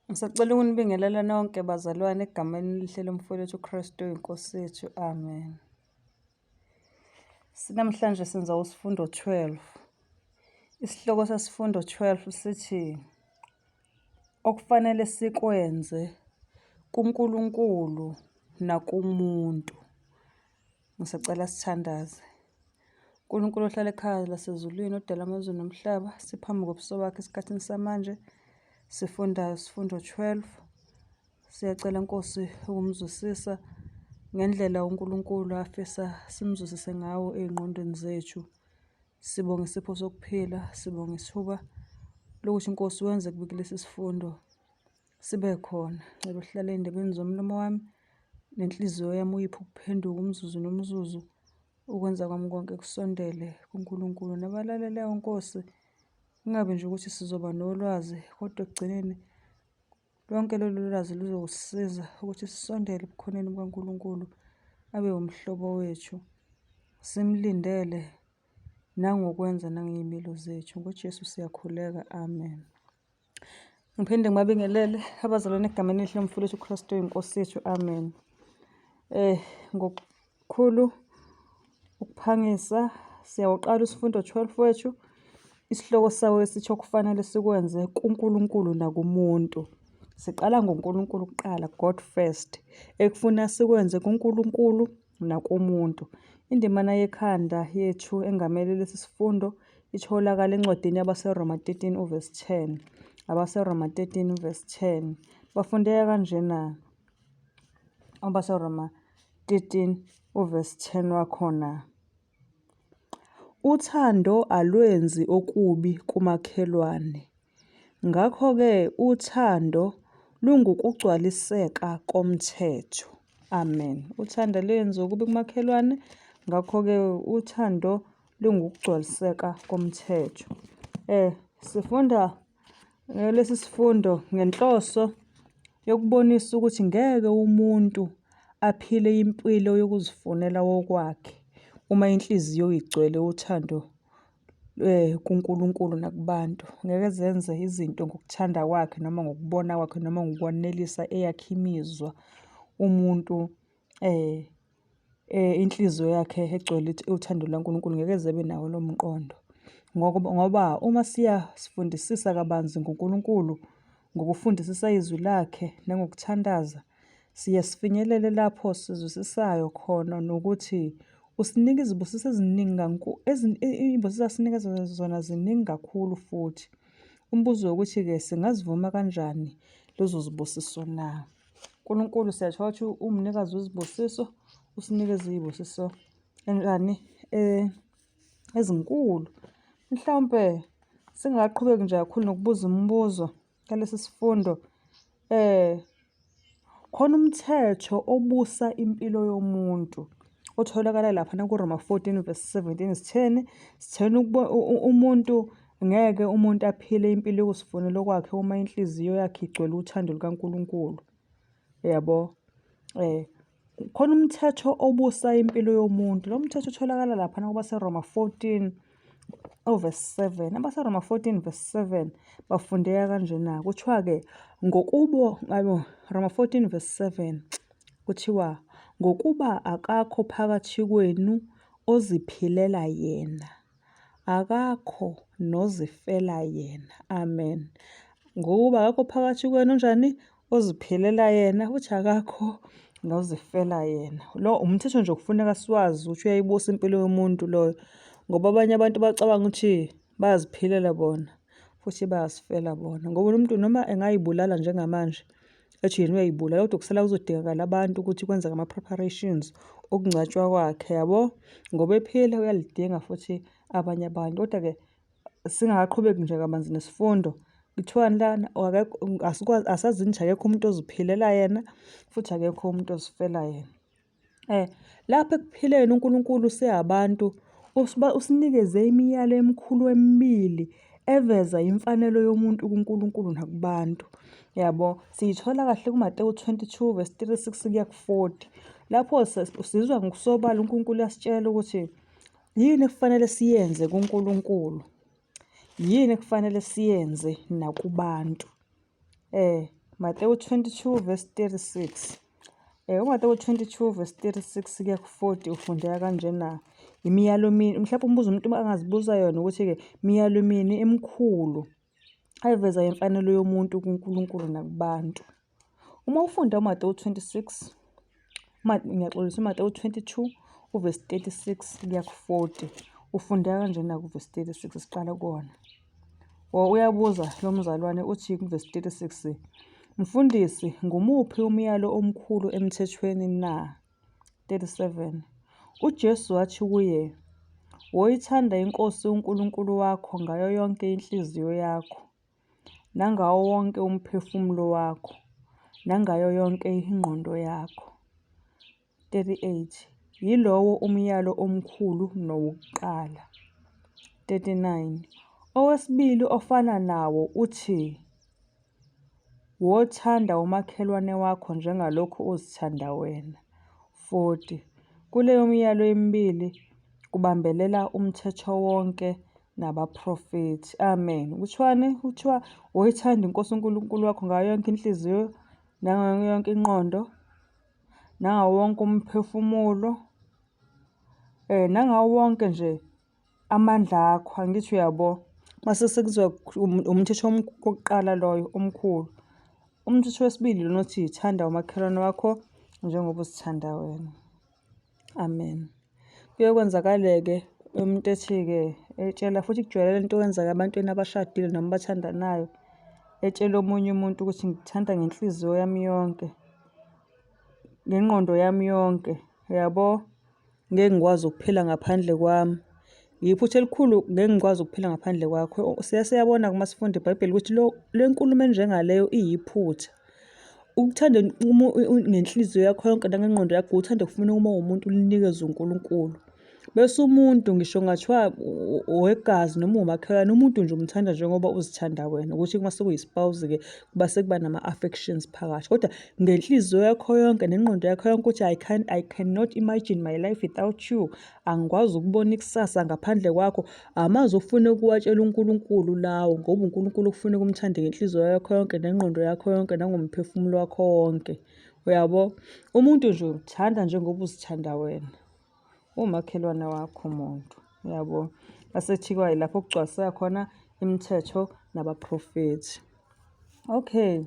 Ngisacela ukunibingelela nonke bazalwane egameni elihle lomfowethu uKristu iNkosi yethu. Amen. Namhlanje senza usifundo 12. Isihloko sesifundo 12 sithi okufanele sikwenze kuNkulunkulu nakumuntu. Ngisacela sithandaze. uNkulunkulu ohlala ekhaya lasezulwini odala amazulu nomhlaba, siphambi kobuso bakhe esikhathini samanje sifunda isifundo 12. Siyacela Nkosi ukumzwisisa ngendlela uNkulunkulu afisa simzwisise ngawo ey'ngqondweni zethu. Sibonge isipho sokuphila, sibonge isithuba lokuthi Nkosi wenze kulesi sifundo sibe khona. Ngicela uhlale ey'ndebeni zomlomo wami nenhliziyo yami uyiphe ukuphenduka umzuzu nomzuzu, ukwenza kwami konke kusondele kuNkulunkulu. Nabalaleleyo Nkosi, kungabi nje ukuthi sizoba nolwazi, kodwa ekugcineni lonke lolu lwazi luzosisiza ukuthi sisondele ebukhoneni bukaNkulunkulu, abe umhlobo wethu, simlindele nangokwenza nangey'milo zethu. NgoJesu siyakhuleka, amen. Ngiphinde ngibabingelele abazalwane egameni elihle lomfowethu uKristu iNkosi yethu, amen. Ngokukhulu ukuphangisa siyawuqala isifundo 12 wethu. Isihloko sawo esithi okufanele sikwenze kuNkulunkulu nakumuntu. Siqala ngoNkulunkulu kuqala, God first, ekufuna sikwenze kuNkulunkulu nakumuntu. Indimana yekhanda yethu engamele lesi sifundo itholakala encwadini yabaseRoma 13 uverse 10. AbaseRoma 13 uverse 10 bafundeka kanjena. AbaseRoma 13 uverse 10 wakhona: uthando alwenzi okubi kumakhelwane. Ngakho-ke uthando lungukugcwaliseka komthetho. Amen. Uthando alwenzi okubi kumakhelwane. Ngakho-ke uthando lungukugcwaliseka komthetho. Sifunda lesi sifundo ngenhloso yokubonisa ukuthi ngeke umuntu aphile impilo yokuzifunela wokwakhe uma inhliziyo igcwele uthando kuNkulunkulu nakubantu. Ngeke zenze izinto ngokuthanda kwakhe noma ngokubona kwakhe noma ngokwanelisa eyakhe imizwa umuntu inhliziyo yakhe egcwele uthando lwaNkulunkulu ngeke zebe nawo lo mqondo. Ngoba uma sifundisisa kabanzi ngoNkulunkulu, ngokufundisisa izwi lakhe nangokuthandaza, siye sifinyelele lapho sizwisisayo khona nokuthi usinika izibusiso eziningi iy'mbusiso asinikeza zona ziningi kakhulu futhi. Umbuzo wokuthi-ke singazivuma kanjani lezo zibusiso na? uNkulunkulu siyathola ukuthi umnikazi wezibusiso, usinikeza iy'busiso ezinkulu. Mhlawumpe singaqhubeki nje kakhulu nokubuza imibuzo ngalesi sifundo. Khona umthetho obusa impilo yomuntu otholakala lapha kuRoma 14 verse 17 sithena umuntu ngeke umuntu aphile impilo yokuzifunela okwakhe uma inhliziyo yakhe igcwele uthando lukaNkulunkulu. Yabo. Khona umthetho obusa impilo yomuntu. Lo mthetho utholakala lapha kubaseRoma 14 verse 7. AbaseRoma 14 verse 7 bafundeka kanjena. Kuthiwa-ke Roma 14 verse 7 kuthiwa ngokuba akakho phakathi kwenu oziphilela yena, akakho nozifela yena. Amen. Ngokuba akakho phakathi kwenu njani? Oziphilela yena, futhi akakho nozifela yena. Lo umthetho nje kufuneka siwazi ukuthi uyayibusa impilo yomuntu loyo, ngoba abanye abantu bacabanga ukuthi bayaziphilela bona futhi bayazifela bona. Ngoba umuntu noma engayibulala njengamanje ethi yena uyayibulala, kodwa kusala kuzodingakala abantu ukuthi kwenzeke ama-preparations okungcwatshwa kwakhe, yabo. Ngoba ephila uyalidinga futhi abanye abantu. Kodwa-ke singakaqhubeki nje kabanzi nesifundo, kuthiwani lana asazini nje akekho umuntu oziphilela yena futhi akekho umuntu ozifela yena. Lapha ekuphileni uNkulunkulu siyabantu usinikeze imiyalo emikhulu emibili eveza imfanelo yomuntu kuNkulunkulu nakubantu. Yabo, siyithola kahle kuMateyu 22 verse 36 kuya ku-40. Lapho sizwa ngokusobala uNkulunkulu uyasitshela ukuthi yini ekufanele siyenze kuNkulunkulu, yini ekufanele siyenze nakubantu. Matewu 22 verse 36. uMatewu 22 verse 36 kuya ku-40 ufundeka kanjena. Imiyalo mini, mhlawumbe umbuzo umuntu angazibuza yona ukuthi-ke miyalo mini emikhulu ayiveza imfanelo yomuntu kuNkulunkulu nakubantu. Uma ufunda uMatewu 26, ngiyaxolisa, uMatewu 22 uverse 36 kuya ku-40 ufundeka kanjena kuverse 36 siqala kuwona. Uyabuza lo mzalwane uthi kuverse 36, Mfundisi, ngumuphi umyalo omkhulu emthethweni na? 37. UJesu wathi kuye, woyithanda inkosi uNkulunkulu wakho ngayo yonke inhliziyo yakho, nangawo wonke umphefumulo wakho, nangayo yonke ingqondo yakho. 38. Yilowo umyalo omkhulu nowokuqala. 39. Owesibili ofana nawo uthi, wothanda umakhelwane wakho njengalokhu uzithanda wena. 40. Kuleyo miyalo emibili kubambelela umthetho wonke nabaprofethi. Amen. Kuthiwa woyithanda inkosi uNkulunkulu wakho ngayo yonke inhliziyo, nangayo yonke ingqondo, nangawo wonke umphefumulo, nangawo wonke nje amandla akho. Angithi uyabo? Mase sekuzwa umthetho wokuqala loyo omkhulu. Umthetho wesibili lona uthi thanda umakhelwane wakho njengoba uzithanda wena. Amen. Kuye kwenzakale-ke umuntu ethi-ke etshela futhi kujwayele into kwenzeka ebantwini abashadile noma bathandanayo, etshela omunye umuntu ukuthi ngikuthanda ngenhliziyo yami yonke, ngengqondo yami yonke, yabo, ngeke ngikwazi ukuphila ngaphandle kwami. Yiphutha elikhulu, ngeke ngikwazi ukuphila ngaphandle kwakho. Siyabona uma sifunda iBhayibheli ukuthi le nkulumo enjengaleyo iyiphutha. Ukuthanda ngenhliziyo yakho yonke nangengqondo yakho, uthande kufuna uma umuntu ulinikeze uNkulunkulu. Bese umuntu ngisho ngathiwa owegazi noma umakhelwane, umuntu nje umthanda njengoba uzithanda wena. Ukuthi uma sekuyispouse-ke kuba sekuba nama-affections phakathi. Kodwa ngenhliziyo yakho yonke nengqondo yakho yonke ukuthi I cannot imagine my life without you. Angikwazi ukubona ikusasa ngaphandle kwakho. Amaze ufune ukuwatshela uNkulunkulu lawo, ngoba uNkulunkulu ufuna ukumthanda ngenhliziyo yakho yonke nengqondo yakho yonke nangomphefumulo wakho wonke. Uyabo? Umuntu nje umthanda njengoba uzithanda wena. Umakhelwane wakho umuntu. Uyabo? Asethiwa yilapho kugcwaseka khona imithetho nabaprofethi. Okay.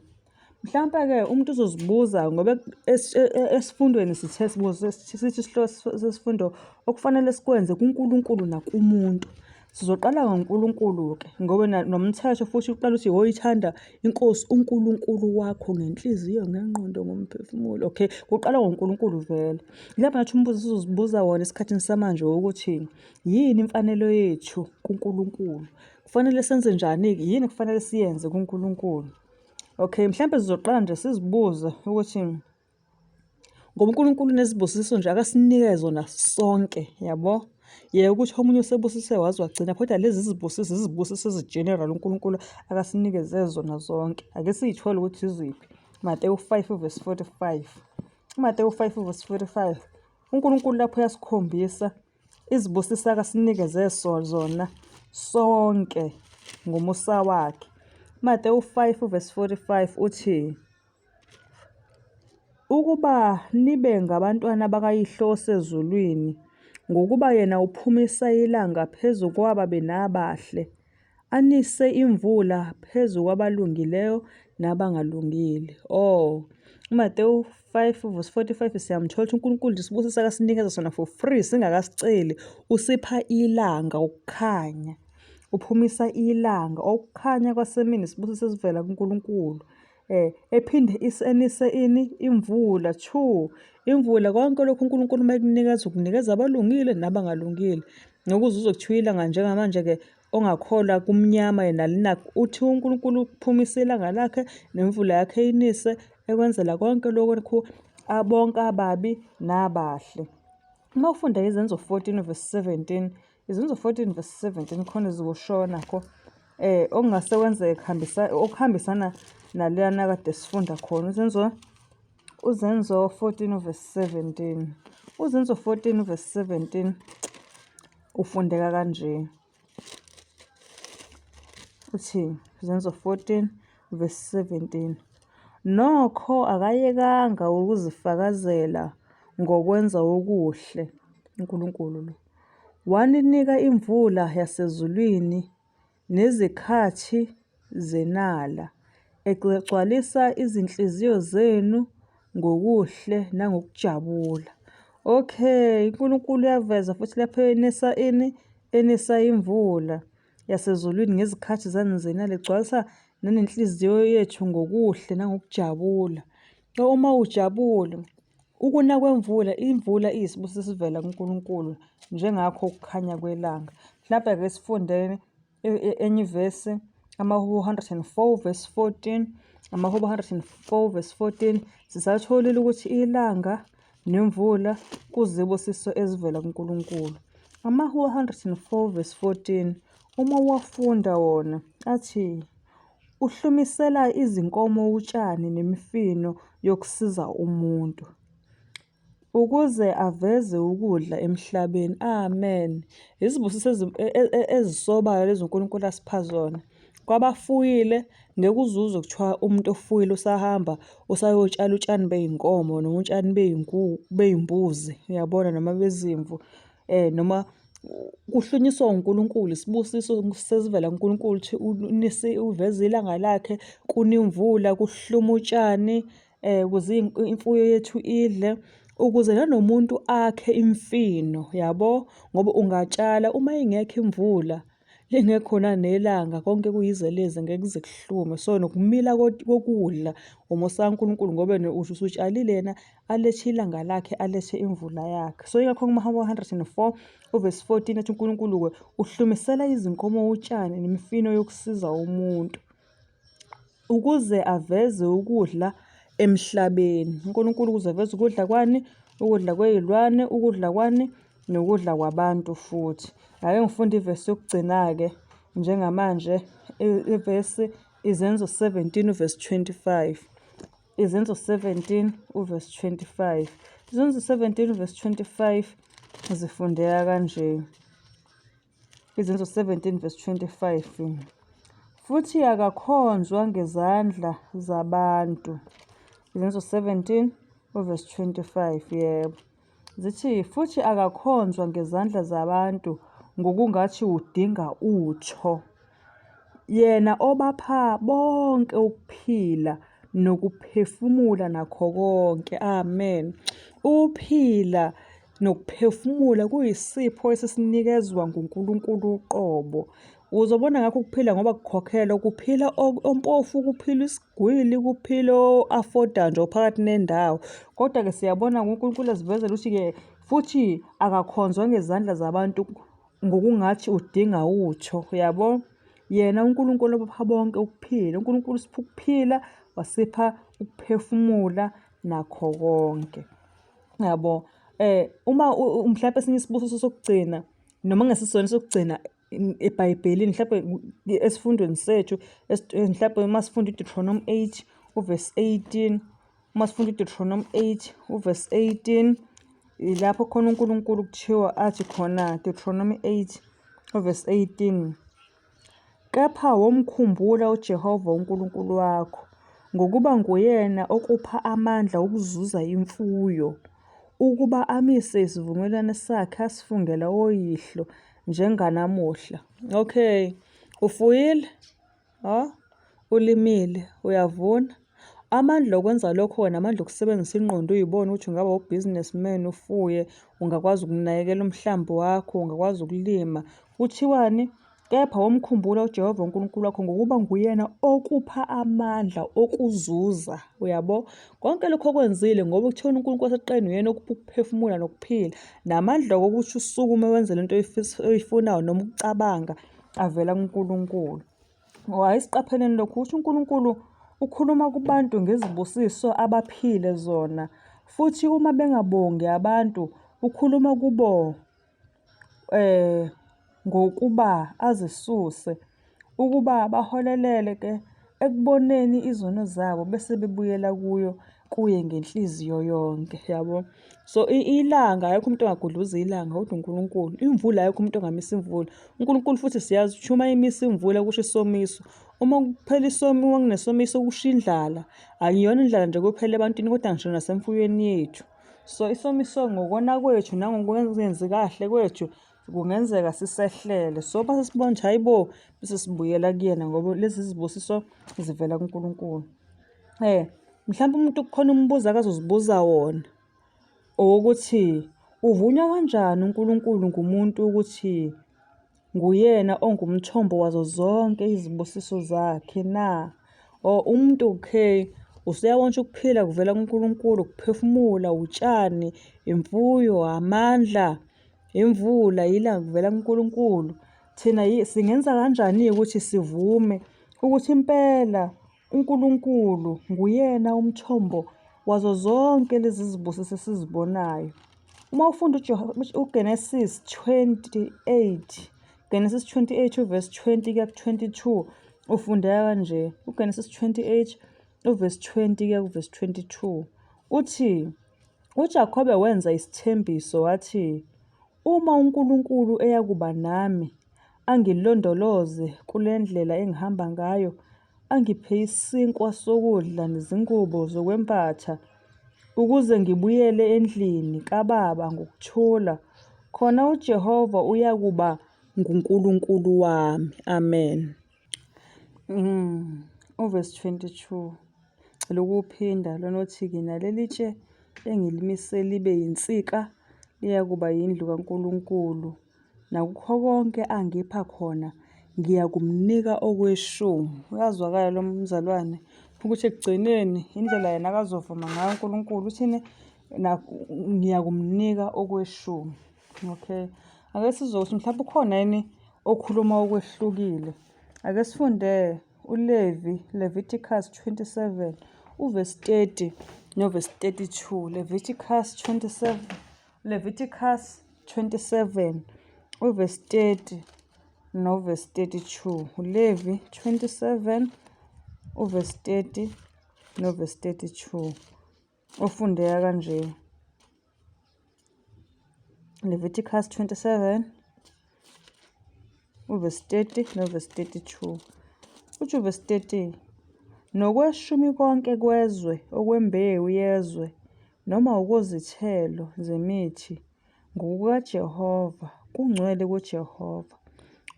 Mhlawumbe-ke umuntu uzozibuza ngoba esifundweni sithi isihloko sesifundo okufanele sikwenze kuNkulunkulu nakumuntu. Sizoqala ngoNkulunkulu-ke ngoba nomthetho futhi uqala uthi woyithanda inkosi uNkulunkulu wakho ngenhliziyo, ngengqondo, ngomphefumulo. Okay, kuqala ngoNkulunkulu vele. Lapha nathi umbuzo sizozibuza wona esikhathini samanje ukuthi yini imfanelo yethu kuNkulunkulu? Kufanele senze njani-ke? Yini kufanele siyenze kuNkulunkulu? Okay, mhlawumbe sizoqala nje sizibuze ukuthi ngoba uNkulunkulu nezibusiso nje akasinikeze zona sonke, yabo? Yeke ukuthi omunye usebusise wazi wagcina, kodwa lezi izibusiso ezi-general uNkulunkulu akasinikeze zona zonke. Ake siyithole ukuthi iziphi. Matewu 5 verse 45. uMatewu 5 verse 45. uNkulunkulu lapho yasikhombisa izibusiso akasinikeze zona sonke ngomusa wakhe. Matewu 5 verse 45 uthi, ukuba nibe ngabantwana bakayihlo osezulwini, ngokuba yena uphumisa ilanga phezu kwababi nabahle, anise imvula phezu kwabalungileyo nabangalungile. uMatewu 5 verse 45 siyamthola ukuthi uNkulunkulu isibusiso akasinikeza sona for free singakasiceli. Usipha ilanga ukukhanya, uphumisa ilanga, ukukhanya kwasemini isibusiso esivela kuNkulunkulu. Ephinde enise imvula. 2. Imvula konke lokhu uNkulunkulu mayekunikeza ukunikeza abalungile nabangalungile. Ngokuze uzokuthiwa ilanga njengamanje-ke ongakholwa kumnyama yena linakho. Uthi uNkulunkulu ukuphumisa ilanga lakhe nemvula yakhe inise ekwenzela konke lokhu bonke ababi nabahle. Uma ufunda izenzo 14 verse 17, izenzo 14 verse 17 khona zikushona nakho okungase kwenzeka okuhambisana naleyana kade sifunda khona. Uzenzo 14 verse 17. Uzenzo 14 verse 17 ufundeka kanje. Uthi Uzenzo 14 verse 17. nokho akayekanga ukuzifakazela ngokwenza okuhle uNkulunkulu lo. Waninika imvula yasezulwini nezikhathi zenala, egcwalisa izinhliziyo zenu ngokuhle nangokujabula. Okay, uNkulunkulu uyaveza futhi lapho enisa imvula yasezulwini ngezikhathi zenala, egcwalisa nanenhliziyo yethu ngokuhle nangokujabula. Uma ujabule, ukuna kwemvula, imvula iyisibusiso esivela kuNkulunkulu njengakho ukukhanya kwelanga. Mhlawumbe-ke sifundeni enye ivesi, amaHubo 104 verse 14, amaHubo 104 verse 14, sisatholile ukuthi ilanga nemvula kuzibusiso ezivela kuNkulunkulu. AmaHubo 104 verse 14, uma wafunda wona athi, uhlumisela izinkomo utshani nemifino yokusiza umuntu, ukuze aveze ukudla emhlabeni. Amen. Izibusiso ezisobayo lezi uNkulunkulu asipha zona. Kwabafuyile ngeke uzuze kuthiwa umuntu ofuyile usahamba usayotshala utshani bey'nkomo noma utshani bey'mbuzi, uyabona, noma bezimvu, noma kuhlunyiswa uNkulunkulu. Isibusiso sesivela kuNkulunkulu ukuthi uveze ilanga lakhe, kunemvula, kuhluma utshani, ukuze imfuyo yethu idle, ukuze nanomuntu akhe imfino, yabo, ngoba ungatshala uma ingekho imvula, lingekhona nelanga, konke kuyizeleze ngeke kuze kuhlume. So nokumila kokudla umusa kaNkulunkulu ngoba usutshalile yena, alethe ilanga lakhe, alethe imvula yakhe. So ingakho kumaHubo 104 verse 14 ethi uNkulunkulu-ke uhlumisela izinkomo utshani nemifino yokusiza umuntu, ukuze aveze ukudla emhlabeni. uNkulunkulu ukuze aveze ukudla kwani, ukudla kwey'lwane, ukudla kwani, nokudla kwabantu futhi. Ake ngifunde ivesi yokugcina-ke njengamanje, ivesi Izenzo 17 verse 25. Izenzo 17 verse 25. Izenzo 17 verse 25 zifundeka kanje. Izenzo 17 verse 25. Futhi akakhonzwa ngezandla zabantu. Izenzo 17 verse 25, yebo. Zithi futhi akakhonzwa ngezandla zabantu ngokungathi udinga utho. Yena obapha bonke ukuphila nokuphefumula nakho konke. Amen. Ukuphila nokuphefumula kuyisipho esisinikezwa nguNkulunkulu uqobo. Uzobona ngakho ukuphila ngoba kukhokhelwa, kuphila ompofu, kuphila isigwili, kuphila o-afoda nje phakathi nendawo. Kodwa-ke siyabona uNkulunkulu esivezela ukuthi-ke futhi akakhonzwa ngezandla zabantu ngokungathi udinga utho, yabo. Yena uNkulunkulu obapha bonke ukuphila. uNkulunkulu usipha ukuphila, wasipha ukuphefumula nakho konke, yabo. Uma mhlawumbe esinye isibusiso sokugcina noma ngesisona sokugcina eBhayibhelini, mhlawumbe esifundweni sethu, mhlawumbe uma sifunda uDeuteronomy 8 verse 18, uma sifunda uDeuteronomy 8 verse 18, ilapho khona uNkulunkulu kuthiwa athi khona, Deuteronomy 8 verse 18, kepha womkhumbula uJehova uNkulunkulu wakho, ngokuba nguyena okupha amandla ukuzuza imfuyo, ukuba amise isivumelwano sakhe asifungela oyihlo njenganamuhla. Okay, ufuyile, ulimile, uyavuna. Amandla okwenza lokho wena, amandla okusebenzisa ingqondo uyibone ukuthi ungaba u-businessman, ufuye, ungakwazi ukunakekela umhlambi wakho, ungakwazi ukulima. Kuthiwani? Kepha womkhumbula uJehova uNkulunkulu wakho ngokuba nguyena okupha amandla okuzuza, uyabo. Konke lokho okwenzile ngoba kuthiwa uNkulunkulu waseqeni uyena okupha ukuphefumula nokuphila, namandla wokuthi usukume wenze lento oyifunayo noma ukucabanga avela kuNkulunkulu. Ayisiqapheleni lokhu ukuthi uNkulunkulu ukhuluma kubantu ngezibusiso abaphile zona, futhi uma bengabongi abantu ukhuluma kubo ngokuba azisuse, ukuba baholelele-ke ekuboneni izono zabo bese bebuyela kuye ngenhliziyo yonke, yabo. So ilanga, ayikho umuntu ongagudluza ilanga kodwa uNkulunkulu. Imvula ayikho umuntu ongamisa imvula. uNkulunkulu futhi siyazi ukuthi uma imisa imvula kusho isomiso. Uma kuphela uma kunesomiso kusha indlala, akuyona indlala nje kuphela ebantwini kodwa ngisho nasemfuyweni yethu. So isomiso ngokona kwethu nangokwenzi kahle kwethu kungenzeka sisehlele. So base sibona ukuthi hayibo bese sibuyela kuyena ngoba lezi zibusiso zivela kuNkulunkulu. Mhlawumbe umuntu kukhona umbuzo akazozibuza wona owokuthi uvunywa kanjani uNkulunkulu ngumuntu ukuthi nguyena ongumthombo wazo zonke izibusiso zakhe na? Umuntu usuyabona ukuphila kuvela kuNkulunkulu, ukuphefumula, utshani, imfuyo, amandla, imvula, ilanga kuvela kuNkulunkulu. Thina singenza kanjani ukuthi sivume ukuthi impela uNkulunkulu nguyena umthombo wazo zonke lezi zibusiso esizibonayo? Uma ufunda uGenesis 28, Genesis 28 verse 20 kuya ku-22 ufundeka kanje. UGenesis 28 verse 20 kuya ku-verse 22 uthi uJakobe wenza isithembiso wathi, uma uNkulunkulu eyakuba nami angilondoloze kule ndlela engihamba ngayo, angiphe isinkwa sokudla nezingubo zokwembatha, ukuze ngibuyele endlini kababa ngokuthula, khona uJehova uyakuba nguNkulunkulu wami. Amen. Verse 22 lokuphinda lonothi kina leli tshe engilimise libe yinsika liyakuba yindlu kaNkulunkulu, nakukho konke angipha khona ngiyakumnika okweshumi. Uyazwakala lo mzalwane ukuthi ekugcineni indlela yena akazovuma ngayo uNkulunkulu uthini, ngiyakumnika okweshumi. Okay, ake sizokuthi mhlawumbe ukhona yini okhuluma okwehlukile. Ake sifunde Leviticus 27 verse 30 verse 32. Leviticus 27 verse 30 verse 32. Levi 27 verse 30 verse 32 ufundeka kanje. Leviticus 27 verse 30 verse 32 uthi verse 30, nokweshumi konke kwezwe okwembewu yezwe noma okozithelo zemithi ngokukaJehova, kungcwele kuJehova.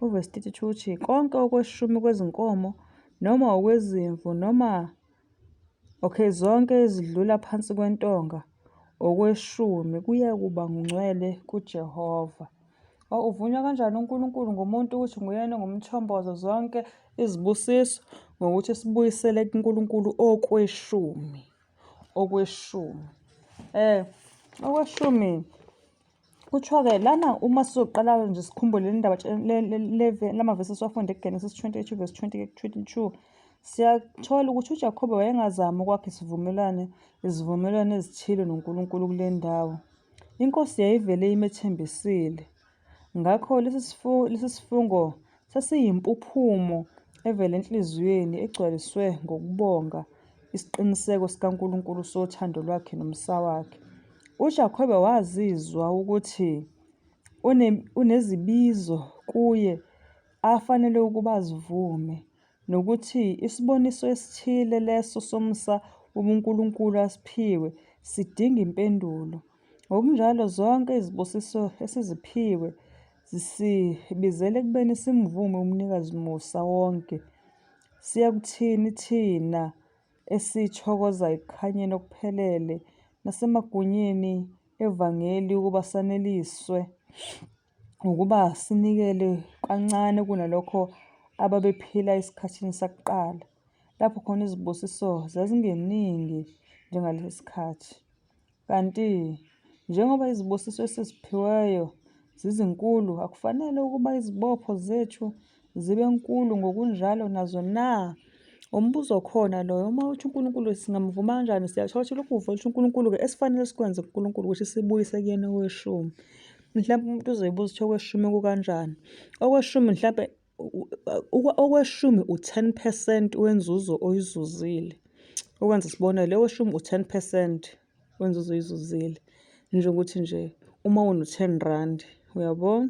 Verse 32 uthi konke okweshumi kwezinkomo noma okwezimvu noma zonke ezidlula phansi kwentonga okweshumi kuyakuba ngcwele kuJehova. Uvunywa kanjani uNkulunkulu ngumuntu ukuthi nguyena ngumthombo wazo zonke izibusiso? Ngokuthi sibuyisele kuNkulunkulu okweshumi. Okweshumi kuthiwa-ke lana, uma sizoqala nje sikhumbule le ndaba lamavesi esiwafunde kuGenesis 28 verse 20-22, siyathola ukuthi uJakobe wayengazama ukwakha izivumelwano ezithile noNkulunkulu kule ndawo. Inkosi yayivele imethembisile. Ngakho lesi sifungo sasiyimpuphumo evela enhliziyweni egcwaliswe ngokubonga isiqiniseko sikaNkulunkulu sothando lwakhe nomsa wakhe. uJakobe wazizwa ukuthi unezibizo kuye afanele ukuba azivume, nokuthi isiboniso esithile leso somsa ubuNkulunkulu asiphiwe sidinga impendulo. Ngokunjalo zonke izibusiso esiziphiwe zisibizele ekubeni simvume umnikazi musa wonke. Siyakuthini thina esithokoza ekukhanyeni okuphelele nasemagunyeni evangeli ukuba saneliswe ukuba sinikele kancane kunalokho ababephila esikhathini sakuqala, lapho khona izibusiso zazingeningi njengalesi sikhathi. Kanti njengoba izibusiso esiziphiweyo zizinkulu, akufanele ukuba izibopho zethu zibe nkulu ngokunjalo nazo na? Umbuzo khona loyo, uma uthi uNkulunkulu singamvuma kanjani? Siyathola ukuthi lokhu uvela ukuthi uNkulunkulu-ke esifanele sikwenze kuNkulunkulu ukuthi sibuyise kuyena okweshumi. Mhlawumbe umuntu uzoyibuza ukuthi okweshumi kukanjani? Okweshumi mhlawumbe okweshumi u-10% wenzuzo oyizuzile. Ukwenza isibonelo, okweshumi u-10% wenzuzo oyizuzile. Njengokuthi nje uma uno-10 rand, uyabona?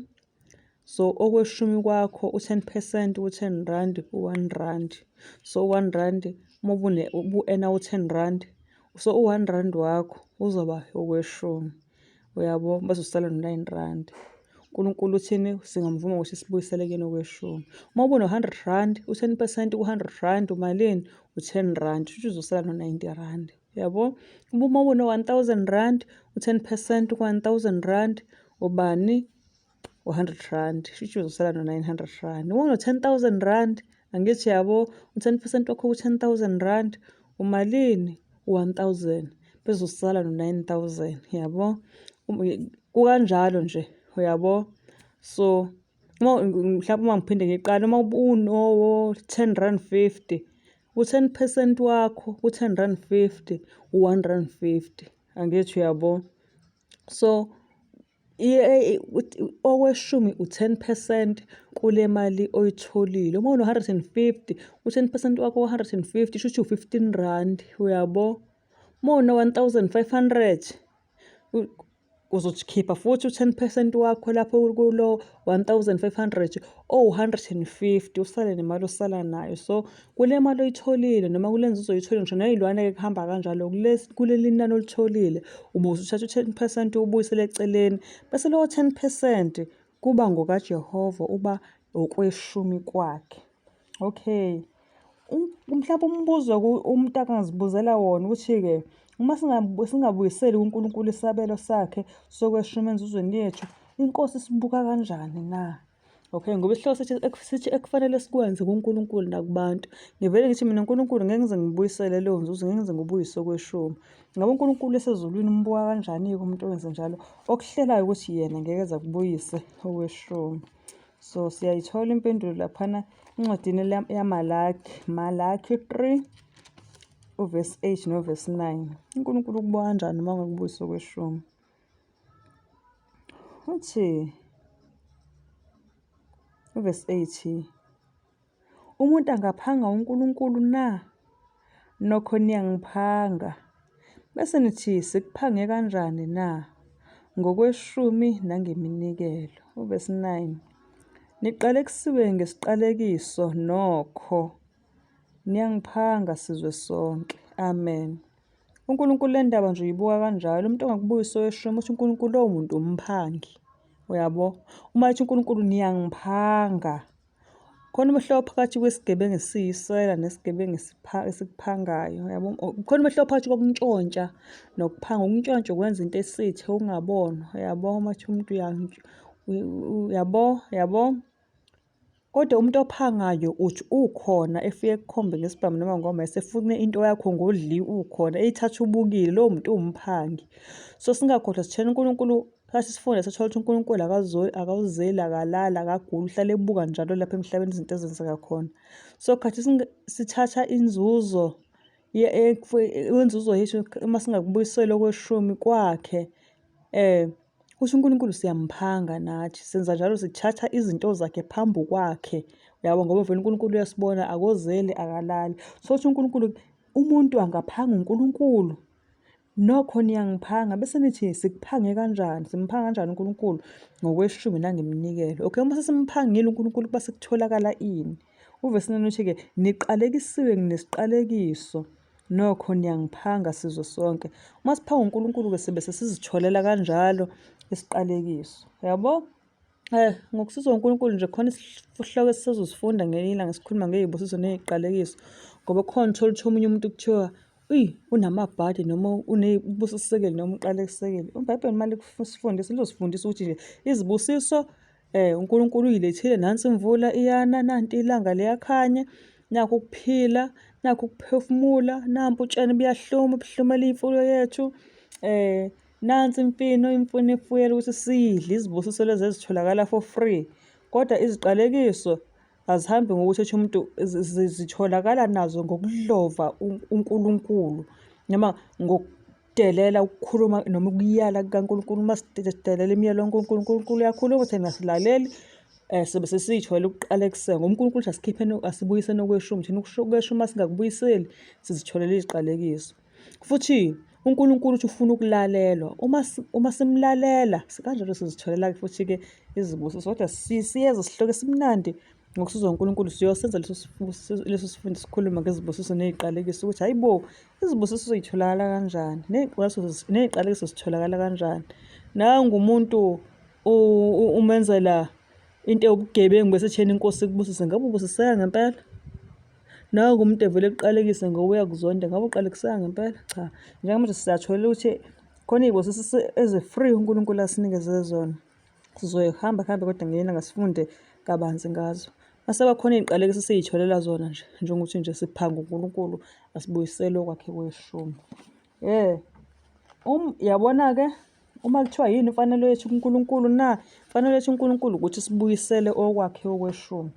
So okweshumi kwakho u-10% u-10 rand u-1 rand. So 1 rand uma ubu-earna u-10 rand, so u-1 rand wakho uzoba okweshumi. Uyabo? Bese usala no-9 rand. uNkulunkulu uthini? Singamvuma ukuthi sibuyisele kuyena okweshumi. Uma ubuno-100 rand, u-10% ku-100 rand umalini? U-10 rand. Shuthi uzosala no-90 rand. Yabo? Uma ubuno-1000 rand, u-10% ku-1000 rand ubani? U-100 rand. Shuthi uzosala no-900 rand. Uma uno-10,000 rand, angithi yabo, u-10% wakho ku-10,000 rand umalini? U-1000. Bese usala no-9000. Yabo? Kukanjalo nje. Uyabo? So mhlawumbe uma ngiphinde ngiqala, uma uno-10 rand 50, u-10% wakho u-10 rand 50 u-1 rand 50. Angithi uyabo? So okweshumi u-10% kule mali oyitholile. Uma uno-150, u-10% wakho u-150 shuthi u-15 rand. Uyabo? Uma uno-1500 uzokhipha futhi u-10% wakho lapho kulo 1500 150 usale nemali osala nayo. So kule mali oyitholile noma kule nzuzo oyitholile ngisho ney'lwane-ke kuhamba kanjalo kuleli nani olitholile ubusuthatha u-10% ubuyisele eceleni bese lowo 10% kuba ngokaJehova uba okweshumi kwakhe. Okay. Mhlawumbe umbuzo umuntu angazibuzela wona ukuthi-ke uma singabuyiseli kuNkulunkulu isabelo sakhe sokweshumi enzuzweni yethu, inkosi isibuka kanjani na? Okay, ngoba isihloko sithi ekufanele sikwenze kuNkulunkulu nakubantu. Ngivele ngithi mina uNkulunkulu ngeke ngize ngibuyisele leyo nzuzo, ngeke ngize ngibuyise okweshumi. Ngabe uNkulunkulu esezulwini umbuka kanjani-ke umuntu owenze njalo? Okuhlelayo ukuthi yena ngeke eze akubuyise okweshumi. So siyayithola impendulo laphana encwadini yaMalaki, Malaki 3 uverse 8 noverse 9. uNkulunkulu ukubuka kanjani uma ungakubuyisa okweshumi? Uthi uverse 8, umuntu angaphanga uNkulunkulu na? Nokho niyangiphanga. Bese nithi sikuphange kanjani na? Ngokweshumi nangeminikelo. Uverse 9, niqalekisiwe ngesiqalekiso nokho niyangiphanga sizwe sonke. Amen. uNkulunkulu le ndaba nje uyibuka kanjalo. Umuntu ongakubuyisa okweshumi uthi uNkulunkulu lowo muntu umphangi. Uyabo? Uma ethi uNkulunkulu niyangiphanga, khona umehluko phakathi kwesigebengu esiyisela nesigebengu esikuphangayo. Uyabo? Khona umehluko phakathi kokuntshontsha nokuphanga. Ukuntshontsha ukwenza into esithe ungabonwa. Uyabo? Uma ethi umuntu yabo? Kodwa umuntu ophangayo uthi ukhona efike kukhombe ngesibhamu noma ngoma esefune into yakho ngodli ukhona eyithatha ubukile lowo muntu umphangi. So singakhohlwa sithena uNkulunkulu phakathi sifunde sithola ukuthi uNkulunkulu akawuzeli akalala akaguli uhlale ebuka njalo lapha emhlabeni izinto ezenzeka khona. So khathi sithatha inzuzo inzuzo yethu uma singakubuyiseli okweshumi kwakhe kusho uNkulunkulu siyamphanga nathi. Senza njalo sithatha izinto zakhe phambi kwakhe. Uyabo? Ngoba vele uNkulunkulu uyasibona akozeli akalali. So uthi uNkulunkulu umuntu angaphanga uNkulunkulu. Nokho niyangiphanga. Bese nithi sikuphange kanjani? Simphanga kanjani uNkulunkulu? Ngokweshumi nangeminikelo. Okay, uma sesimphangile uNkulunkulu kuba sekutholakala ini? Uverse 9 uthi-ke niqalekisiwe nesiqalekiso nokho niyangiphanga sizwe sonke. Uma siphanga uNkulunkulu-ke sibe sesizitholela kanjalo isiqalekiso. Yabo? Ngokusizwa uNkulunkulu nje khona isihloko esizosifunda ngelinye ilanga sikhuluma ngey'busiso ney'qalekiso. Ngoba khona uthola ukuthi omunye umuntu kuthiwa unamabhadi noma unebusisekeli noma uqalekisekeli. IBhayibheli mali sifundisa lizosifundisa ukuthi nje izibusiso uNkulunkulu uyilethile, nansi imvula iyana, nanti ilanga liyakhanya, nakho ukuphila, nakho ukuphefumula, nampu utshani buyahluma buhlumela imfuyo yethu. Nansi imfuno ifuyela ukuthi siyidle izibusiso lezi ezitholakala for free. Kodwa iziqalekiso azihambi ngokuthi ethi umuntu zitholakala nazo ngokudlova uNkulunkulu noma ngokudelela ukukhuluma noma ukuyala kukaNkulunkulu. Uma sidelela imiyalo kaNkulunkulu, uNkulunkulu uyakhuluma thina silaleli sibe sesiyitholela ukuqalekiseka. Ngoba uNkulunkulu asikhipheni asibuyiseni okweshumi. Thina okweshumi uma singakubuyiseli sizitholela iziqalekiso. Futhi uNkulunkulu uthi ufuna ukulalelwa. Uma simlalela kanjalo sizitholela futhi-ke izibusiso. Kodwa siyeza sihloko esimnandi ngokusizwa uNkulunkulu siyosenza leso sifundo sikhuluma ngezibusiso ney'qalekiso ukuthi hayibo izibusiso zitholakala kanjani ney'qalekiso zitholakala kanjani. Nangumuntu umenzela into yobugebengu bese ethena inkosi ikubusise, ngabe ubusiseka ngempela? Nangu umuntu evele ekuqalekise ngoba uyakuzonda, ngabe uqalekiseka ngempela? Cha, njengamanje siyatholela ukuthi khona iy'busiso ezi-free uNkulunkulu asinikeze zona. Sizoyihamba kodwa ngeyena ngasifunde kabanzi ngazo. Mase bakhona iy'qalekiso siy'tholela zona nje njengokuthi nje siphanga uNkulunkulu asibuyisele okwakhe kweshumi. Yabona-ke uma kuthiwa yini imfanelo yethu kuNkulunkulu na? Imfanelo yethu uNkulunkulu ukuthi sibuyisele okwakhe okweshumi.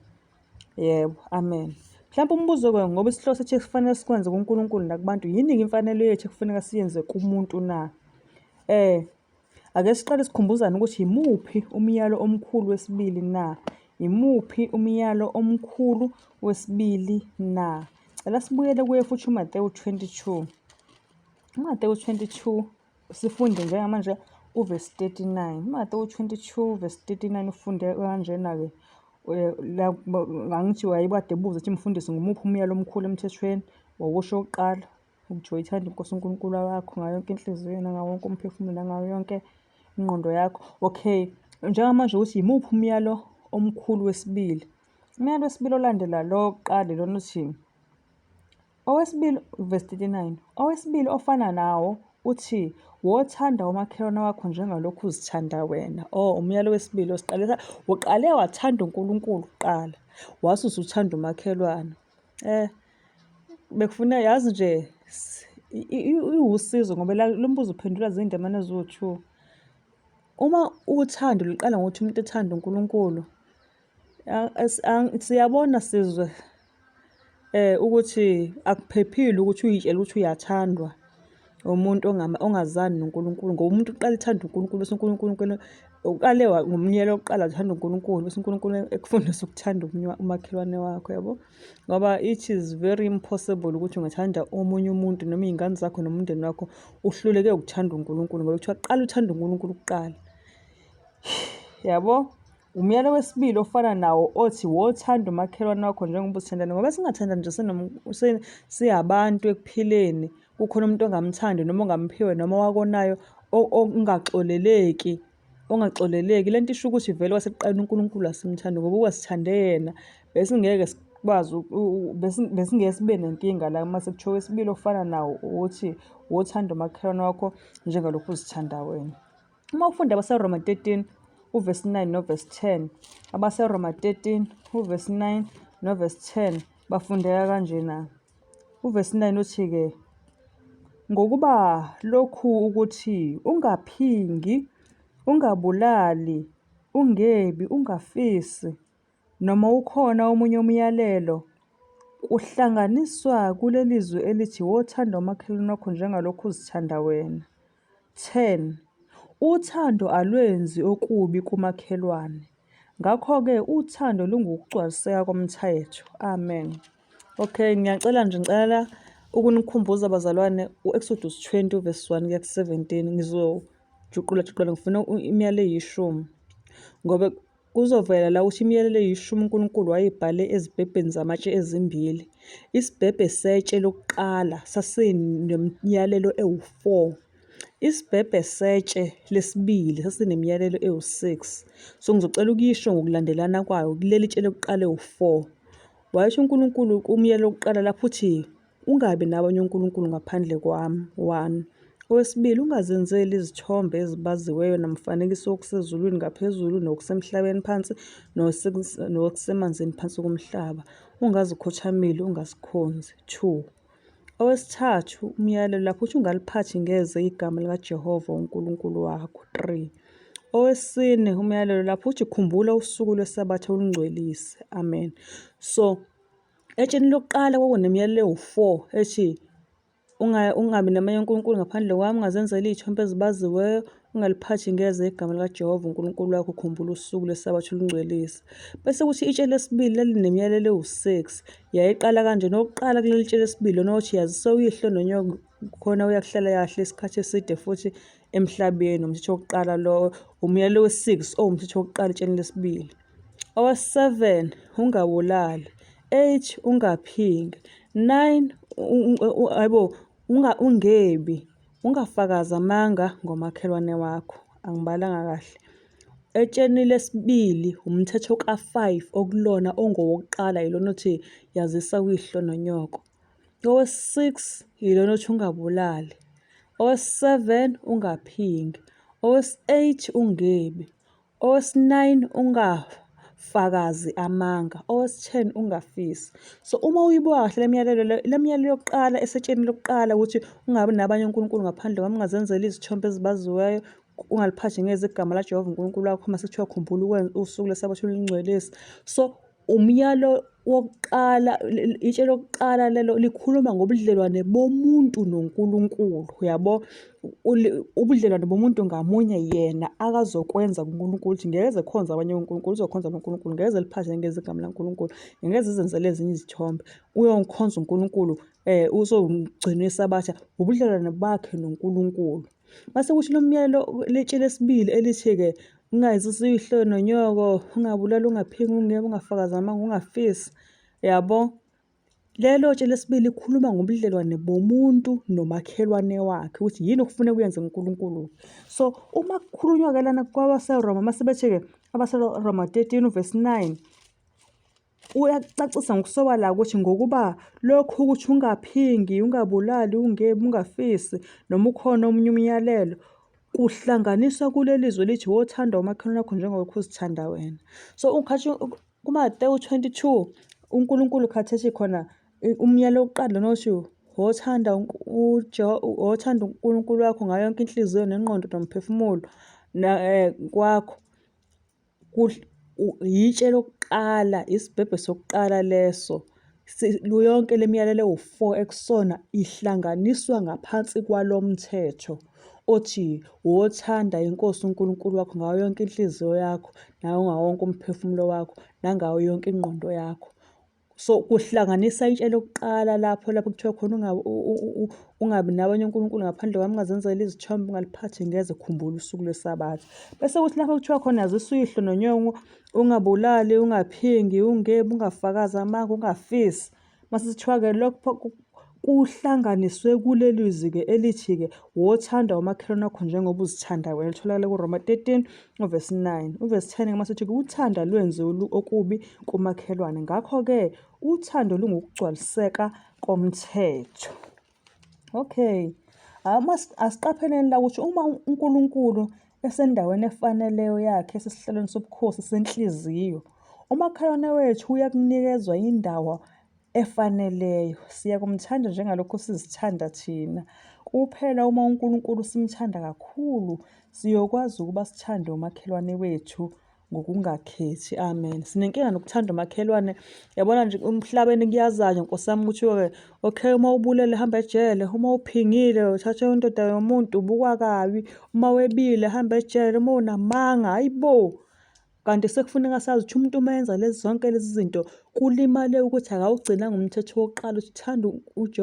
Yebo, amen. Mhlawumbe umbuzo-ke ngoba isihloko sethu kufanele sikwenze kuNkulunkulu nakubantu, yini-ke imfanelo yethu ekufuneka siyenze kumuntu na? Ake siqale sikhumbuzane ukuthi yimuphi umyalo omkhulu wesibili na? Yimuphi umyalo omkhulu wesibili na? Cela sibuyele kuye futhi uMateyu 22. uMateyu 22 sifunde njengamanje uvesi 39. uMateyu 22 vesi 39 ufunde kanjena-ke. Angithi wayekade ebuza ethi mfundisi ngumuphi umyalo omkhulu emthethweni? Wawusho owokuqala ukuthi uyithanda inkosi uNkulunkulu wakho ngayo yonke inhliziyo nangawo wonke umphefumulo nangayo yonke ingqondo yakho. Okay, njengamanje ukuthi yimuphi umyalo omkhulu wesibili? Umyalo wesibili olandela lo wokuqala lona uthi owesibili vesi 39. Owesibili ofana nawo uthi wothanda umakhelwane wakho njengalokhu uzithanda wena. Umyalo wesibili osiqalisa uqale wathanda uNkulunkulu kuqala wase usuthanda umakhelwane. Bekufuna yazi nje iwusizo ngoba lo mbuzo uphendula zindamane eziwu-2. Uma uthando luqala ngokuthi umuntu ethanda uNkulunkulu, siyabona sizwe ukuthi akuphephile ukuthi uy'tshele ukuthi uyathandwa umuntu ongazani noNkulunkulu, ngoba umuntu uqala ethanda uNkulunkulu bese uNkulunkulu uqale ngomyalo wokuqala uthanda uNkulunkulu bese uNkulunkulu ekufundisa ukuthanda umakhelwane wakho, yabo. Ngoba it is very impossible ukuthi ungathanda omunye umuntu noma iy'ngane zakho noma umndeni wakho uhluleke ukuthanda uNkulunkulu, ngoba kuthiwa qala uthanda uNkulunkulu kuqala. Yabo, umyalo wesibili ofana nawo othi wothanda umakhelwane wakho njengoba uzithandana, ngoba singathanda nje siyabantu ekuphileni kukhona umuntu ongamthandi noma ongamphiwe noma wakonayo ongaxoleleki. Le nto isho ukuthi vele wasekuqaleni uNkulunkulu asimthandi ngoba wasithande yena besingeke sikwazi besingeke sibe nenkinga la uma sekuthiwa wesibili ofana nawo ukuthi wothanda umakhelwane wakho njengalokhu uzithanda wena. Uma ufunda abaseRoma 13 uvesi 9 novesi 10, abaseRoma 13 uvesi 9 novesi 10 bafundeka kanjena. Uvesi 9 uthi-ke ngokuba lokhu ukuthi ungaphingi, ungabulali, ungebi, ungafisi, noma ukhona omunye umyalelo kuhlanganiswa kuleli zwi elithi wothanda umakhelwane wakho njengalokhu uzithanda wena. 10. Uthando alwenzi okubi kumakhelwane. Ngakho-ke uthando lungukugcwaliseka komthetho. Amen. Okay, ngicela ukunikhumbuza bazalwane u-Exodus 20 verse 1 kuya ku-17. Ngizojuqula ngifuna imiyalo eyishumi ngoba kuzovela la ukuthi imiyalelo eyishumi uNkulunkulu wayibhale ezibhebheni zamatshe ezimbili. Isibhebhe setshe lokuqala sasinemiyalelo ewu-4. Isibhebhe setshe lesibili sasinemiyalelo ewu-6. So ngizocela ukuyisho ngokulandelana kwayo. Kuleli tshe lokuqala ewu-4 wayesho uNkulunkulu kumyalelo wokuqala lapho uthi ungabi nabanye uNkulunkulu ngaphandle kwami. 1. Owesibili, ungazenzeli izithombe ezibaziweyo namfanekiso wokusezulwini ngaphezulu nokusemhlabeni phansi nokusemanzini phansi komhlaba. Ungazikhothameli, ungazikhonzi. 2. Owesithathu umyalelo lapho uthi ungaliphathi ngeze igama likaJehova uNkulunkulu wakho. 3. Owesine umyalelo lapho uthi khumbula usuku lweSabatha ulungcwelise. Amen. So etsheni lokuqala kwakunemiyalelo ewu-4 ethi ungabi namanye uNkulunkulu ngaphandle kwami, ungazenzeli iy'thombe ezibaziweyo, ungaliphathi ngeze igama likaJehova uNkulunkulu wakho, khumbula usuku lweSabatha ulungcwelise. Bese kuthi itshe lesibili lalinemiyalelo ewu-6 yayiqala kanje. Nokuqala kuleli tshe lesibili lona uthi yazise uyihlo nonyoko khona uyakuhlela kahle isikhathi eside futhi emhlabeni. Umthetho wokuqala lo, umyalelo wesi-6 umthetho wokuqala etsheni lesibili. Owesi-7 ungabulali. 8 ungaphingi. 9 ungebi. Ungafakazi amanga ngomakhelwane wakho. Angibalanga kahle. Etsheni lesibili umthetho ka-5 okulona ongowokuqala yilona othi yazisa uyihlo nonyoko. Owesi-6 yilona othi ungabulali. Owesi-7 ungaphingi. Owesi-8 ungebi. Owesi-9 ungafakazi amanga. Owesi-10 ungafisi. So uma uyibuka kahle le miyalelo yokuqala esetsheni lokuqala ukuthi ungabi nabanye uNkulunkulu ngaphandle kwami, ungazenzeli izithombe ezibaziweyo, ungaliphathi ngeze igama laJehova uNkulunkulu wakho mase kuthiwa khumbula ukwenza usuku leSabatha ulingcwelise. So umyalo wokuqala, itshe lokuqala lelo likhuluma ngobudlelwane bomuntu noNkulunkulu, uyabo? Ubudlelwane bomuntu ngamunye yena akazokwenza kuNkulunkulu ukuthi ngeke ekhonza abanye uNkulunkulu, uzokhonza noNkulunkulu, ngeke liphathwe ngeze igama laNkulunkulu, ngeke izenzele ezinye izithombe, uyonkhonza uNkulunkulu, uzogcina iSabatha, ubudlelwane bakhe noNkulunkulu. Mase kuthi lo myalelo letshe lesibili elithi-ke ungayizisi uyihlo nonyoko, ungabulali, ungaphingi, ungebi, ungafakazi amanga, ungafisi, yabo? Lelo tshe lesibili likhuluma ngobudlelwane bomuntu nomakhelwane wakhe ukuthi yini okufuneka uyenze uNkulunkulu. So uma kukhulunywa-ke lana kwabaseRoma mase bethi-ke abaseRoma 13 verse 9 uyacacisa ngokusobala ukuthi ngokuba lokhu ukuthi ungaphingi, ungabulali, ungebi, ungafisi noma ukhona omunye umyalelo kuhlanganiswa kuleli zwe lithi wothanda umakhelwane wakho njengoba uzithanda wena. So ukhathi kuMateyu 22 uNkulunkulu khathethi khona umyalelo wokuqala nothi wothanda uNkulunkulu wakho ngayo yonke inhliziyo nengqondo nomphefumulo kwakho. Yitshe lokuqala, isibhebhe sokuqala leso. Yonke le miyalelo ewu-4 ekusona ihlanganiswa ngaphansi kwalo mthetho othi wothanda inkosi uNkulunkulu wakho ngayo yonke inhliziyo yakho, nayo ngawo wonke umphefumulo wakho, nangayo yonke ingqondo yakho. So kuhlanganisa itshe lokuqala lapho kuthiwa khona ungabi nabanye uNkulunkulu ngaphandle kwami, ungazenzeli izithombe, ungaliphathi ngeze, khumbula usuku lweSabatha. Bese kuthi lapho kuthiwa khona yazisa uyihlo nonyoko, ungabulali, ungaphingi, ungebi, ungafakazi amanga, ungafisi. Mase sithiwa-ke lokho kuhlanganiswe kuleli zwi-ke elithi-ke wothanda umakhelwane wakho njengoba uzithanda wena, litholakala kuRoma 13 verse 9. Uverse 10 mase sithi uthando lwenze okubi kumakhelwane. Ngakho-ke uthando lungukugcwaliseka komthetho. Okay, asiqapheleni la ukuthi uma uNkulunkulu esendaweni efaneleyo yakhe esesihlalweni sobukhosi senhliziyo, umakhelwane wethu uyakunikezwa indawo efaneleyo. Siyakumthanda njengalokho sizithanda thina. Kuphela uma uNkulunkulu simthanda kakhulu siyokwazi ukuba sithande umakhelwane wethu ngokungakhethi. Amen. Sinenkinga nokuthanda umakhelwane. Yabona nje emhlabeni kuyazanywa Nkosi yami ukuthi okay, uma ubulele hamba ejele, uma uphingile uthathe indoda yomuntu ubukwa kabi, uma webile hamba ejele, uma unamanga, hayibo. Kanti sekufuneka sazi ukuthi umuntu uma yenza zonke lezi zinto kulimale ukuthi akawugcinanga umthetho wokuqala ukuthi uthanda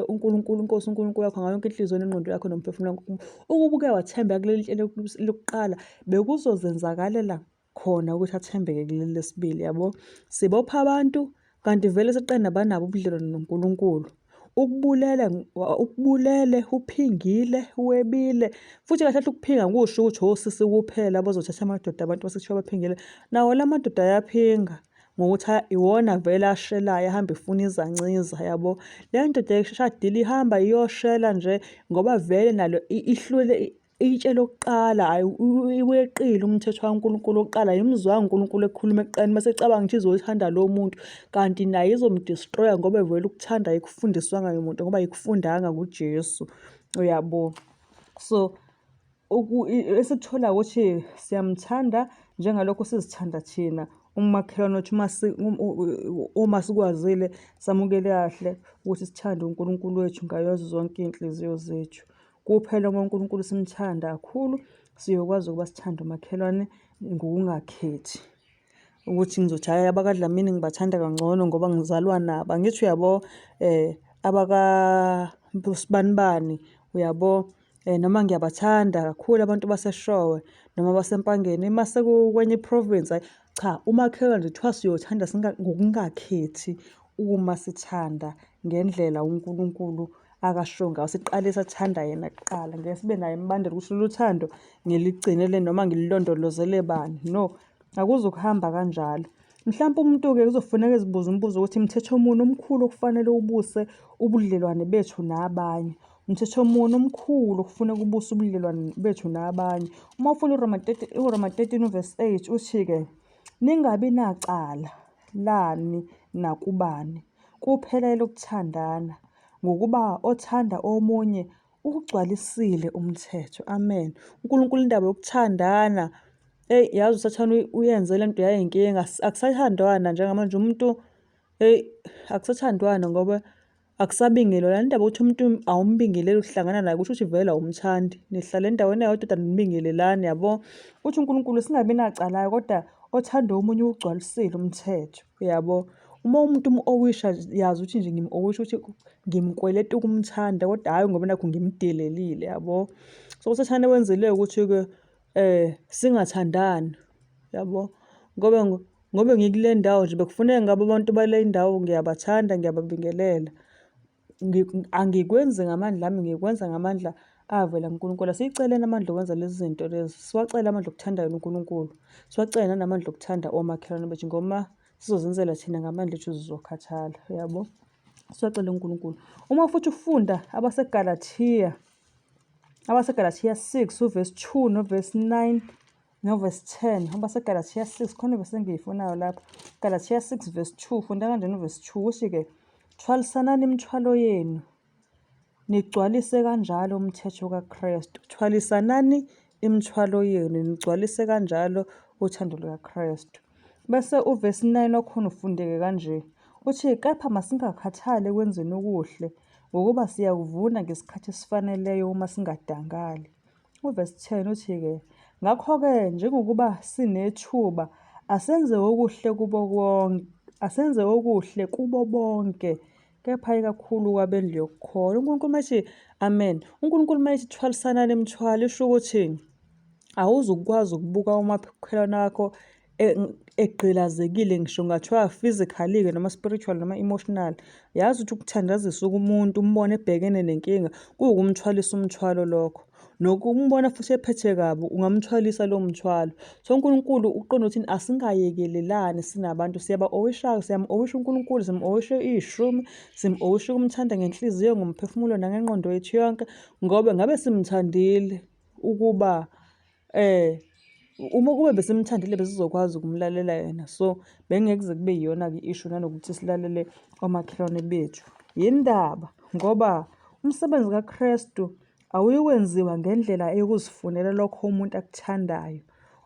uNkulunkulu, inkosi uNkulunkulu wakho ngayo yonke inhliziyo nengqondo yakho nomphefumulo wakho. Ukubuke wathemba kuleli hlelo lokuqala bekuzozenzakalela khona ukuthi athembeke kuleli lesibili, yabo? Sibopha abantu kanti vele seqenda banabo ubudlelwane noNkulunkulu. Ukubulele, uphingile, webile. Futhi kahle ukuphinga kusho ukuthi osisi kuphela abazothatha amadoda abantu basekuthiwa baphingile. Nawo la madoda ayaphinga ngokuthi iwona vele ashelayo ahamba efuna izanciza, yabo? Le ndoda eshadile ihamba iyoshela nje ngoba vele nalo ihlule itshe lokuqala, iweqile umthetho kaNkulunkulu wokuqala, imzwanga uNkulunkulu ekhuluma ekuqaleni mase ecabanga ukuthi izothanda lo muntu kanti naye izomdestroya ngoba vele ukuthanda ayikufundiswanga umuntu ngoba ayikufundanga kuJesu, uyabo? So esithola ukuthi siyamthanda njengalokho sizithanda thina umakhelwane wethu uma sikwazile samukele kahle ukuthi sithande uNkulunkulu wethu ngayo zonke inhliziyo zethu. Kuphela uma uNkulunkulu simthanda kakhulu siyokwazi ukuba sithande umakhelwane ngokungakhethi ukuthi ngizothi hayi abakaDlamini ngibathanda kangcono ngoba ngizalwa nabo. Angithi uyabo abakasibanibani uyabo. Noma ngiyabathanda kakhulu abantu baseshowe noma basempangeni. Mase kwenye i-province, hhayi cha, umakhelwane nje kuthiwa siyothanda ngokungakhethi uma sithanda ngendlela uNkulunkulu akasho ngayo. Siqale sathanda yena kuqala, ngeke sibe nayo imbandela ukuthi lolu thando ngiligcinele noma ngililondolozele bani. No, akuzukuhamba kanjalo. Mhlawumpe umuntu-ke kuzofuneka ezibuze umbuzo ukuthi mthetho muni omkhulu okufanele ubuse ubudlelwane bethu nabanye. Umthetho muni omkhulu okufuneka ubuse ubudlelwane bethu nabanye. Uma ufuna uRoma 13 verse 8 uthi-ke, ningabi nacala lani nakubani, kuphelele ukuthandana, ngokuba othanda omunye ukugcwalisile umthetho. Amen. uNkulunkulu indaba yokuthandana, yazi usathane uyenze le nto yayinkinga. Akusathandwana njengamanje umuntu, akusathandwana ngoba akusabingelwa. Le ndaba ukuthi umuntu awumbingeleli uhlangana naye kusho ukuthi vele awumthandi. Nihlala endaweni eyodwa kodwa nibingelelani, yabo. Uthi uNkulunkulu singabi nacala kodwa othanda omunye ukugcwalisile umthetho, yabo. Uma umuntu umu-owisha, yazi ukuthi nje ngimu-owisha ukuthi ngimkweleta ukumthanda kodwa hhayi ngoba nakhu ngimdelelile, yabo. So usathane wenzile ukuthi-ke singathandani, yabo. Ngoba ngikule ndawo nje bekufuneka ngabe abantu bale ndawo ngiyabathanda, ngiyababingelela. Angikwenzi ngamandla ami, ngikwenza ngamandla avela kuNkulunkulu. Asiyiceleni amandla okwenza lezi zinto lezi. Siwacele amandla okuthanda yena uNkulunkulu. Siwacele nanamandla okuthanda omakhelwane bethu, ngoma sizozenzela thina ngamandla ethu zizokhathala, yabo. Siwacele uNkulunkulu. Uma futhi ufunda abaseGalathiya 6 uvesi 2 novesi 9 novesi 10. AbaseGalathiya 6 khona ivesi engiyifunayo lapho. Galathiya 6 verse 2 funda kanjani uvesi 2 uthi-ke, thwalisanani imithwalo yenu nigcwalise kanjalo umthetho kaKristu. Thwalisanani imithwalo yenu nigcwalise kanjalo uthando lukaKristu. Bese uvesi 9 wakhona ufundeke kanje uthi, kepha masingakhathali ekwenzeni okuhle ngokuba siyakuvuna ngesikhathi esifaneleyo uma singadangali. Uvesi 10 uthi-ke, ngakho-ke njengokuba sinethuba asenze okuhle kubo bonke, kepha ikakhulu kwabendlu yokukholwa. uNkulunkulu mayithi amen. uNkulunkulu mayithi thwalisanani imithwalo isho ukuthi awuzukwazi ukubuka umakhelwane wakho egqilazekile, ngisho ngathiwa physically-ke noma spiritual noma emotional. Yazi ukuthi ukuthandazisa umuntu umbone ebhekene nenkinga kuwukumthwalisa umthwalo lokho. Nokumbona futhi ephethe kabi ungamthwalisa lowo mthwalo. So uNkulunkulu uqonda ukuthi asingayekelelani sinabantu. Siyaba-owisha, siyamu-owisha uNkulunkulu, simu-owishe ishumi, simu-owishe ukumthanda ngenhliziyo, ngomphefumulo nangengqondo yethu yonke, ngoba ngabe simthandile ukuba uma kube besimthandile besizokwazi ukumlalela yena. So bengekuze kube yiyona-ke i-issue nanokuthi silalele omakhelwane bethu. Yindaba ngoba umsebenzi kaKristu awuyiwenziwa ngendlela yokuzifunela lokho umuntu akuthandayo.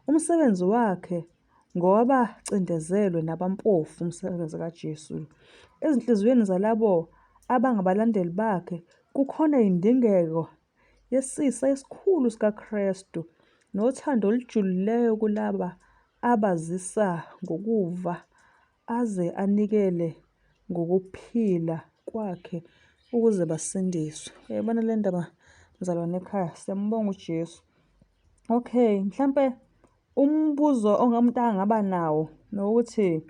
Umsebenzi wakhe ngowabacindezelwe nabampofu, umsebenzi kaJesu. Ezinhliziyweni zalabo abangabalandeli bakhe kukhona indingeko yesisa esikhulu sikaKristu nothando olujulileyo kulaba abazisa ngokuva aze anikele ngokuphila kwakhe ukuze basindiswe. Yayibona le ndaba mzalwane ekhaya, siyambonga uJesu. Okay, mhlampe umbuzo umuntu angaba nawo nokuthi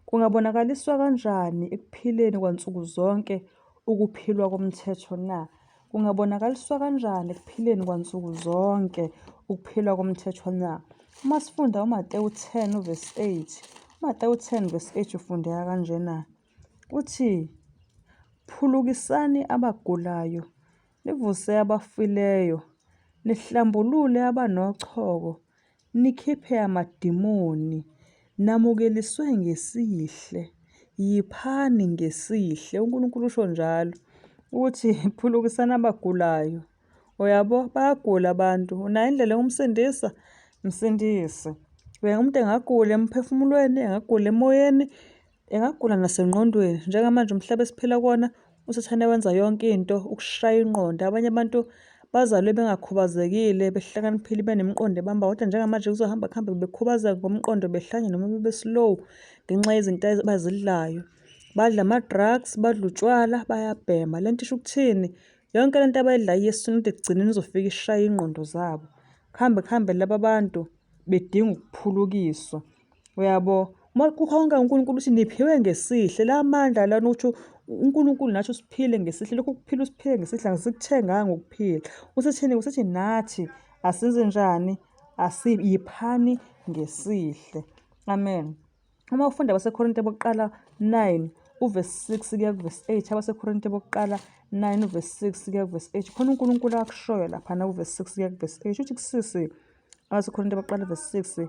kungabonakaliswa kanjani ekuphileni kwansuku zonke ukuphilwa komthetho na? Kungabonakaliswa kanjani ekuphileni kwansuku zonke ukuphilwa komthetho na? Uma sifunda uMateyu 10 verse 8, uMateyu 10 verse 8 ufundeka kanjena. Uthi, phulukisani abagulayo, nivuse abafileyo, nihlambulule abanochoko, nikhiphe amadimoni, namukeliswe ngesihle, yiphani ngesihle. uNkulunkulu usho njalo uthi phulukisani abagulayo. Uyabo, bayagula abantu. Unayo indlela yokumsindisa, msindise. Umuntu engagula emphefumulweni, engagula emoyeni, engagula nasengqondweni. Njengamanje umhlaba esiphila kuwona usathane wenza yonke into ukushaya ingqondo. Abanye abantu bazalwe bengakhubazekile, behlakaniphile, benemiqondo ebamba, kodwa njengamanje kuhambe bekhubazeka ngomqondo, behlanye noma bebe-slow ngenxa yezinto abazidlayo. Badla ama-drugs, badla utshwala, bayabhema. Le nto isho ukuthini? Yonke lento abayidlayo yesintunu ekugcineni izofika ishaya ingqondo zabo. Kuhambe laba bantu bedinga ukuphulukiswa. Uyabo? Konke uNkulunkulu uthi niphiwe ngesihle. La mandla lana uthi uNkulunkulu nathi usiphile ngesihle. Lokhu kuphila usiphile ngesihle asikuthenganga ngokuphila. Usithini? Usithi nathi asize njani? Asiyiphani ngesihle. Amen. Uma ufunda abaseKorinte bokuqala 9 uvesi 6 kuya kuvesi 8, abaseKorinte bokuqala 9 uvesi 6 kuya kuvesi 8, khona uNkulunkulu akushoyo laphana kuvesi 6 kuya kuvesi 8. Uthi kusisi abaseKorinte bokuqala vesi 6,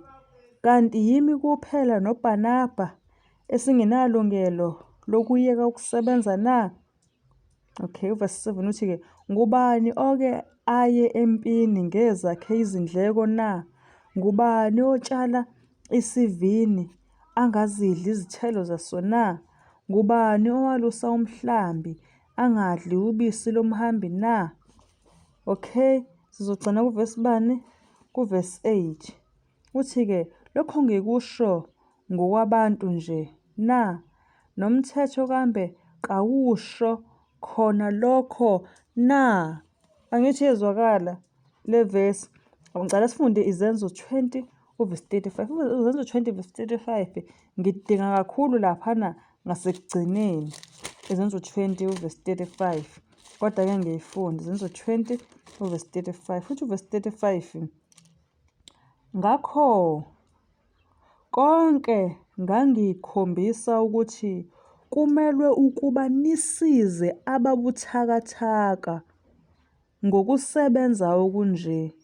kanti yimi kuphela noBhanaba esingenalungelo lokuyeka ukusebenza na? Okay, uvesi 7 uthi-ke, ngubani oke aye empini ngezakhe izindleko na? Ngubani otshala isivini angazidli izithelo zaso na? Ngubani owalusa umhlambi angadli ubisi lomhambi na? Okay, sizogcina kuvesi bani? Kuvesi 8. Uthi-ke, lokho ngikusho ngokwabantu nje na? Nomthetho kambe kawusho khona lokho na? Angithi yezwakala le vesi. Ngicela sifunde izenzo 20 uvesi 35. Izenzo 20 vesi 35 ngidinga kakhulu laphana ngasekugcineni. Izenzo 20 uvesi 35. Kodwa-ke ngiyifunde izenzo 20 uvesi 35. Futhi uvesi 35. Ngakho konke ngangikhombisa ukuthi kumelwe ukuba nisize ababuthakathaka ngokusebenza okunje.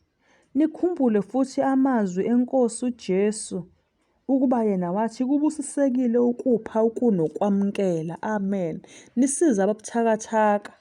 Nikhumbule futhi amazwi eNkosi uJesu ukuba yena wathi kubusisekile ukupha kunokwamukela. Amen. Nisize ababuthakathaka.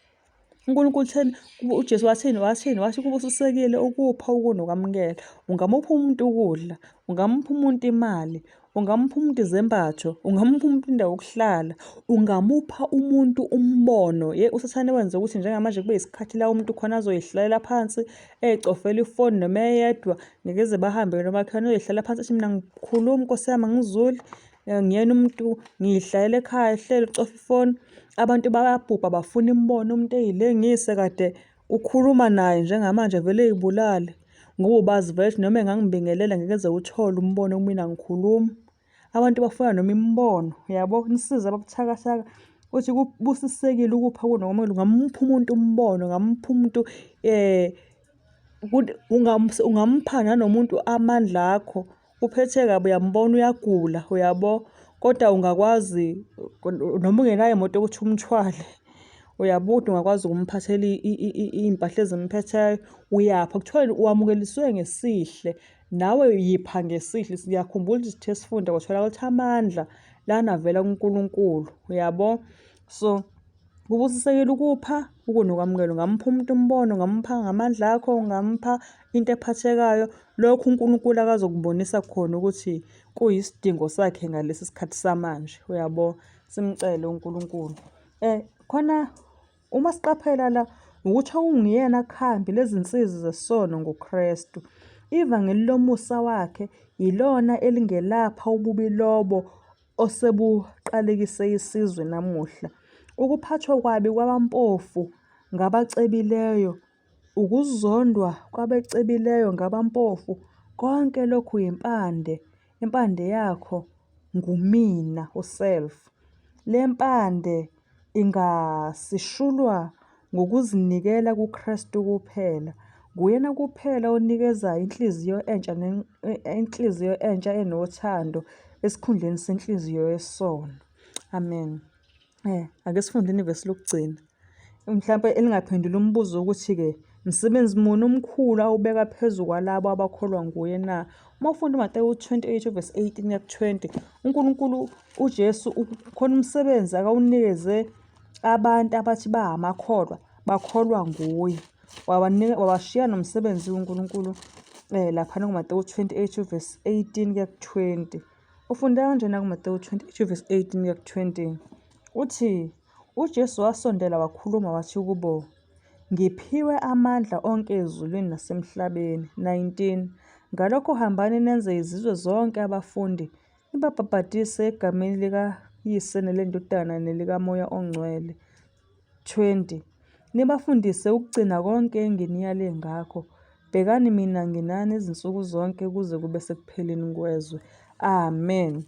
uNkulunkulu utheni? uJesu wathini? Wathi kubusisekile ukupha kunokwamukela. Ungamupha umuntu ukudla, ungamupha umuntu imali, ungamupha umuntu izembatho, ungamupha umuntu indawo yokuhlala, ungamupha umuntu umbono. USathane wenze ukuthi njengamanje kube yisikhathi la umuntu khona azoyihlalela phansi ecofela ifoni noma eyedwa, ngekeze bahambe noma khona uyoyihlala phansi athi mina ngikhuluma Nkosi yami angizuli, ngiyena umuntu ngiyihlayela ekhaya hleli ucofa ifoni. Abantu bayabhubha bafuna imbono, umuntu eyilengise kade ukhuluma naye njengamanje vele eyibulale. Ngoba bazi vele noma engangibingelela ngekeze uthole umbono mina ngikhuluma. Abantu bafuna noma imbono. Uyabo? Nisize ababuthakathaka. Uthi kubusisekile ukupha kunokwamukela. Ungamupha umuntu umbono, ungamupha umuntu ungampha nanomuntu amandla akho. Uphethe kabi uyambona uyagula, uyabo? Kodwa ungakwazi noma ungenayo imoto yokuthi umthwale. Uyabo? Ungakwazi ukumphathela iy'mpahla ezimphetheyo. Uyapha. Kuthiwa wamukeliswe ngesihle. Nawe yipha ngesihle. Siyakhumbula ukuthi sithe sifunda kwatholakala ukuthi amandla lana avela kuNkulunkulu. Uyabo? So kubusisekile ukupha kunokwamukela. Ungamupha umuntu umbono, ungamupha ngamandla akho, ungamupha into ephathekayo. Lokhu uNkulunkulu akazokubonisa khona ukuthi kuyisidingo sakhe ngalesi sikhathi samanje. Uyabo? Simcele uNkulunkulu. Khona uma siqaphela la ukuthi ungiyena khambi lezinsizi zesono ngoKristu. Ivangeli lomusa wakhe ilona elingelapha ububi lobo osebuqalekise isizwe namuhla. Ukuphathwa kwabi kwabampofu ngabacebileyo, ukuzondwa kwabecebileyo ngabampofu, konke lokhu yimpande. Impande yakho ngumina uself. Le mpande ingasishulwa ngokuzinikela kuKristu kuphela. Nguyena kuphela onikeza inhliziyo entsha enothando esikhundleni senhliziyo yesono. Amen. Ake sifundeni ivesi lokugcina. Mhlawumbe elingaphendula umbuzo ukuthi-ke msebenzi muni omkhulu awubeka phezu kwalabo abakholwa nguye na? Uma ufunda uMateyu 28 uvesi 18 kuya ku-20, uNkulunkulu uJesu khona umsebenzi akawunikeze abantu abathi amakholwa, bakholwa nguye. Wabashiya nomsebenzi uNkulunkulu laphana kuMateyu 28 uvesi 18 kuya ku-20. Ufunda kanjena kuMateyu 28 uvesi 18 kuya ku-20. Uthi uJesu wasondela wakhuluma wathi kubo, ngiphiwe amandla onke ezulwini nasemhlabeni. 19. Ngalokho hambani nenze izizwe zonke abafundi, nibabhaphathise egameni likaYise neleNdodana nelikaMoya oNgcwele. 20. nibafundise ukugcina konke enginiyale ngakho. Bhekani mina nginani izinsuku zonke kuze kube sekupheleni kwezwe. Amen.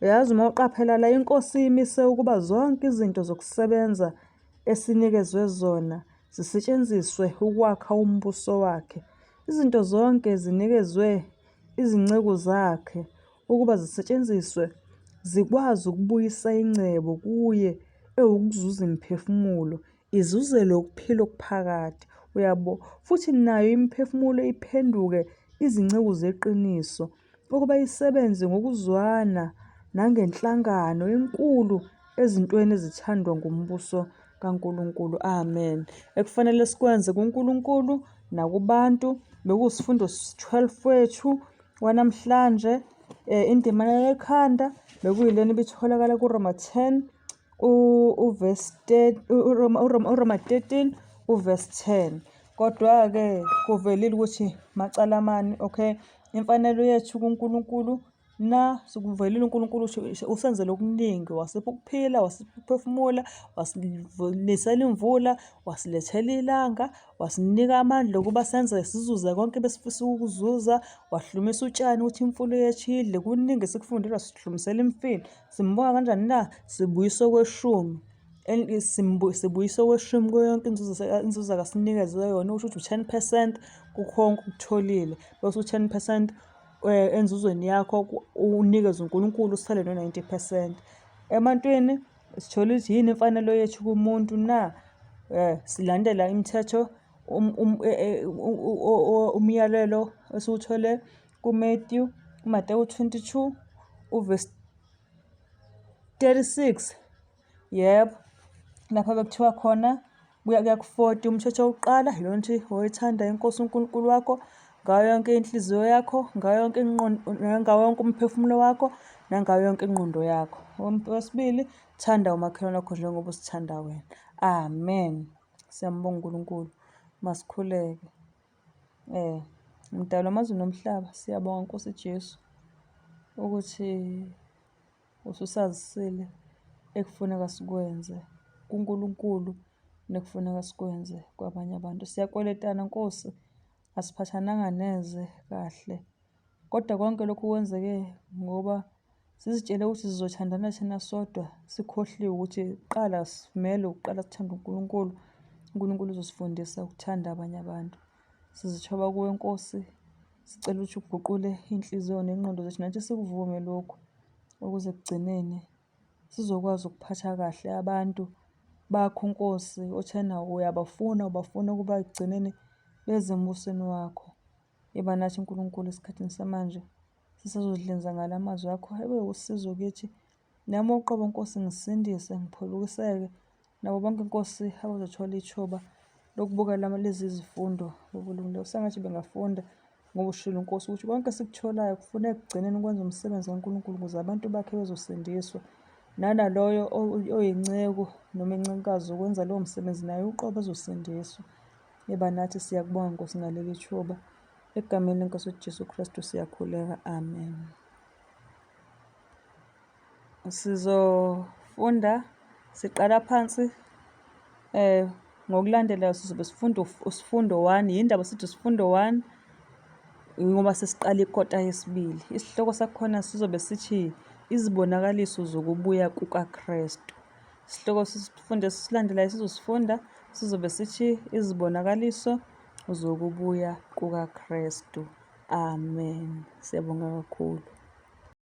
Uyazi uma uqaphela la, iNkosi imise ukuba zonke izinto zokusebenza esinikezwe zona zisetshenziswe ukwakha umbuso wakhe. Izinto zonke zinikezwe izinceku zakhe ukuba zisetshenziswe zikwazi ukubuyisa ingcebo kuye ewukuzuza imiphefumulo, izuzele ukuphila okuphakade. Uyabo, futhi nayo imiphefumulo iphenduke izinceku zeqiniso ukuba isebenze ngokuzwana nangenhlangano enkulu ezintweni ezithandwa ngumbuso kaNkulunkulu. Amen. Ekufanele sikwenze kuNkulunkulu nakubantu bekuwusifundo 12 wethu wanamhlanje. Indima yekhanda bekuyilena ibitholakala kuRoma 10 uRoma 13 uverse 10. Kodwa-ke kuvelile ukuthi macala amane, okay, imfanelo yethu kuNkulunkulu sikuvelile uNkulunkulu usenzele okuningi. Wasipha ukuphila, wasipha ukuphefumula, wasinisela imvula, wasilethela ilanga, wasinika amandla okuba senze sizuze konke besifisa ukuzuza, wahlumisa utshani ukuthi imfuyo yethu idle. Kuningi sikufundela, sihlumisela imfino. Simbonga kanjani na? Sibuyisa okweshumi. Sibuyisa okweshumi kuyo yonke inzuzo akasinikeze yona, usho ukuthi u-10% kukhonke ukutholile. Bese u-10% enzuzweni yakho unikeze uNkulunkulu, usithele no-90%. Ebantwini sithola ukuthi yini imfanelo yethu kumuntu na? Silandela imithetho, umyalelo esiwuthole kuMateyu 22 uverse 36. Yebo, lapha bekuthiwa khona kuya ku-40, umthetho wokuqala yilona ukuthi woyithanda iNkosi uNkulunkulu wakho ngayo yonke inhliziyo yakho, ngayo yonke ngawo wonke umphefumulo wakho, nangayo yonke ingqondo yakho. Wesibili, thanda umakhelwane wakho njengoba uzithanda wena. Amen. Siyambonga uNkulunkulu. Masikhuleke. Mdali wamazwe nomhlaba, siyabonga Nkosi Jesu ukuthi ususazisile ekufuneka sikwenze kuNkulunkulu nekufuneka sikwenze kwabanye abantu. Siyakweletana Nkosi, asiphathananga neze kahle, kodwa konke lokhu kwenzeke ngoba sizitshele ukuthi sizothandana thina sodwa, sikhohliwe ukuthi kuqala simele ukuqala sithanda uNkulunkulu. uNkulunkulu uzosifundisa ukuthanda abanye abantu. Sizithoba kuwe Nkosi, sicela ukuthi uguqule inhliziyo nengqondo zethu, nathi sikuvume lokhu ukuze ekugcineni sizokwazi ukuphatha kahle abantu bakho Nkosi, othena ubafuna ukuba ekugcineni beze embusweni wakho. Yeba nathi uNkulunkulu esikhathini samanje, sisazodlinza ngala mazwi akho, ebe usizo kithi. Nami uqobo Nkosi, ngisindise, ngiphulukiseke nabo bonke Nkosi abazothola ithuba lokubuka lezi zifundo obulungu. Sengathi bengafunda ngoba ushilo Nkosi ukuthi konke sikutholayo kufuneka ekugcineni ukwenza umsebenzi kaNkulunkulu ukuze abantu bakhe bezosindiswa. Nanaloyo oyinceku noma incekukazi ukwenza lowo msebenzi naye uqobo ezosindiswa. Yeba nathi, siyakubonga Nkosi ngaleli thuba. Egameni leNkosi wethu Jesu Kristu siyakhuleka. Amen. Sizofunda siqala phansi ngokulandelayo. Sizobe sifunda usifundo 1. Yindaba sithi usifundo 1 ngoba sesiqala ikota yesibili. Isihloko sakhona sizobe sithi izibonakaliso zokubuya kukaKristu. Isihloko sesifundo esilandelayo sizosifunda sizobe sithi izibonakaliso zokubuya kukaKristu. Amen. Siyabonga kakhulu.